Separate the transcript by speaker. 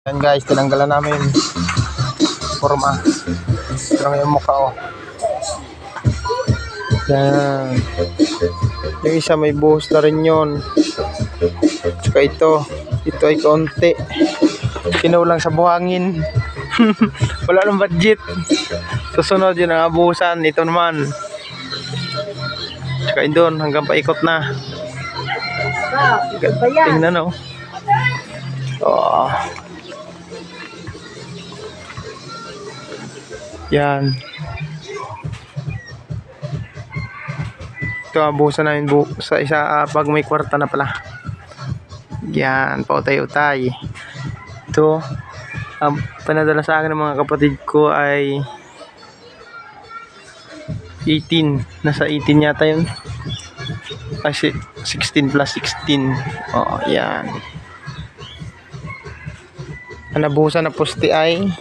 Speaker 1: Yan guys, tinanggalan namin forma. Pero yung mukha oh. Yan. Yung isa may buhos na rin yun. Tsaka ito ay konti. Kinulang sa buhangin. Wala nang budget. Susunod yun ang abusan. Ito naman. Tsaka doon hanggang paikot na. Tingnan oh. Oh. Yan. Ito abusan namin sa isa pag may kwarta na pala. Yan, pautay-utay. Ito pinadala sa akin ng mga kapatid ko ay 18. Nasa 18 yata yun. Ay, 16 plus 16. Oh, yan. Ang nabuhusan na poste ay